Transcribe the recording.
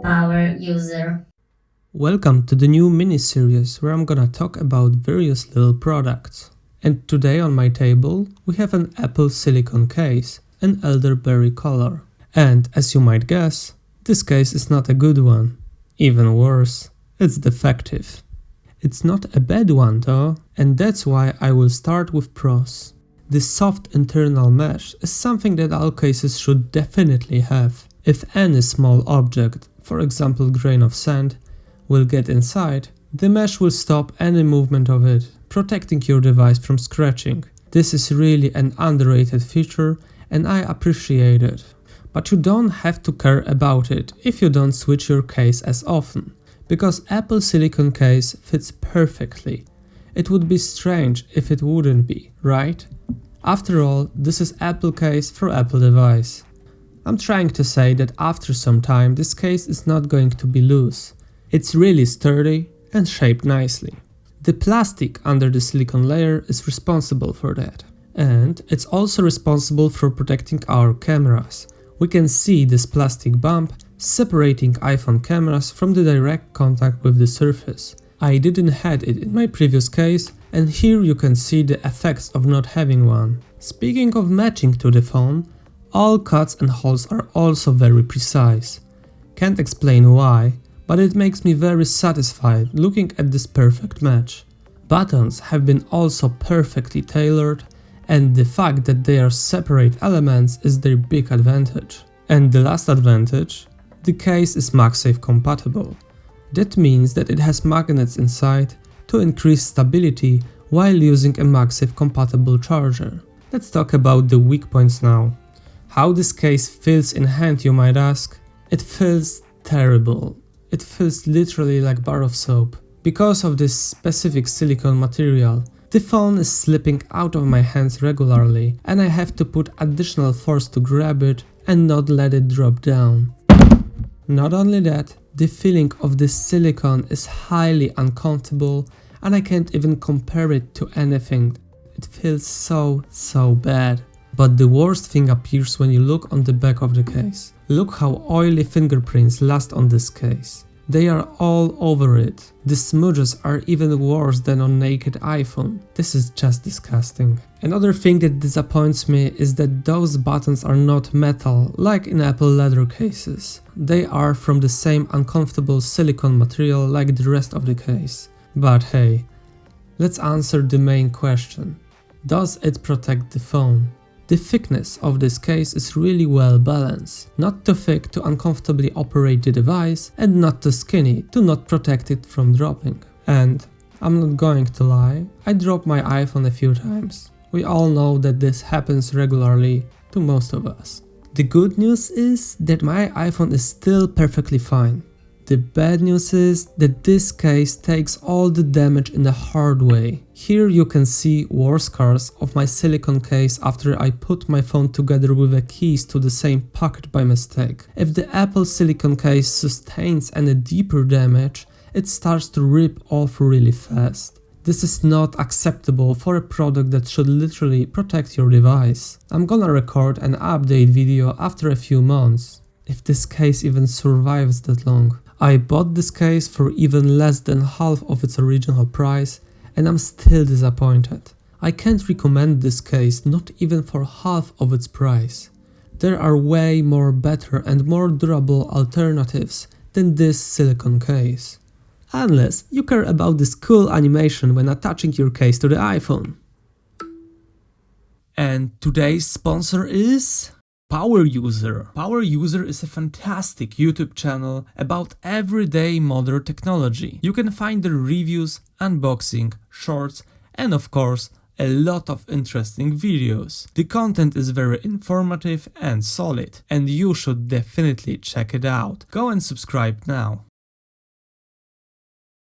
Power user. Welcome to the new mini-series where I'm gonna talk about various little products. And today on my table we have an Apple Silicone case, an elderberry color. And as you might guess, this case is not a good one. Even worse, it's defective. It's not a bad one though, and that's why I will start with pros. This soft internal mesh is something that all cases should definitely have. If any small object, for example grain of sand, will get inside, the mesh will stop any movement of it, protecting your device from scratching. This is really an underrated feature and I appreciate it. But you don't have to care about it if you don't switch your case as often, because Apple Silicone case fits perfectly. It would be strange if it wouldn't be, right? After all, this is Apple case for Apple device. I'm trying to say that after some time this case is not going to be loose. It's really sturdy and shaped nicely. The plastic under the silicone layer is responsible for that. And it's also responsible for protecting our cameras. We can see this plastic bump separating iPhone cameras from the direct contact with the surface. I didn't have it in my previous case, and here you can see the effects of not having one. Speaking of matching to the phone, all cuts and holes are also very precise. Can't explain why, but it makes me very satisfied looking at this perfect match. Buttons have been also perfectly tailored, and the fact that they are separate elements is their big advantage. And the last advantage, the case is MagSafe compatible. That means that it has magnets inside to increase stability while using a MagSafe compatible charger. Let's talk about the weak points now. How this case feels in hand, you might ask? It feels terrible. It feels literally like bar of soap. Because of this specific silicone material, the phone is slipping out of my hands regularly and I have to put additional force to grab it and not let it drop down. Not only that, the feeling of this silicone is highly uncomfortable and I can't even compare it to anything. It feels so bad. But the worst thing appears when you look on the back of the case. Look how oily fingerprints last on this case. They are all over it. The smudges are even worse than on naked iPhone. This is just disgusting. Another thing that disappoints me is that those buttons are not metal like in Apple leather cases. They are from the same uncomfortable silicone material like the rest of the case. But hey, let's answer the main question. Does it protect the phone? The thickness of this case is really well balanced, not too thick to uncomfortably operate the device and not too skinny to not protect it from dropping. And I'm not going to lie, I dropped my iPhone a few times. We all know that this happens regularly to most of us. The good news is that my iPhone is still perfectly fine. The bad news is that this case takes all the damage in a hard way. Here you can see war scars of my silicone case after I put my phone together with the keys to the same pocket by mistake. If the Apple Silicone case sustains any deeper damage, it starts to rip off really fast. This is not acceptable for a product that should literally protect your device. I'm gonna record an update video after a few months, if this case even survives that long. I bought this case for even less than half of its original price and I'm still disappointed. I can't recommend this case not even for half of its price. There are way more better and more durable alternatives than this silicone case. Unless you care about this cool animation when attaching your case to the iPhone. And today's sponsor is Power User. Power User is a fantastic YouTube channel about everyday modern technology. You can find their reviews, unboxing, shorts, and of course, a lot of interesting videos. The content is very informative and solid, and you should definitely check it out. Go and subscribe now.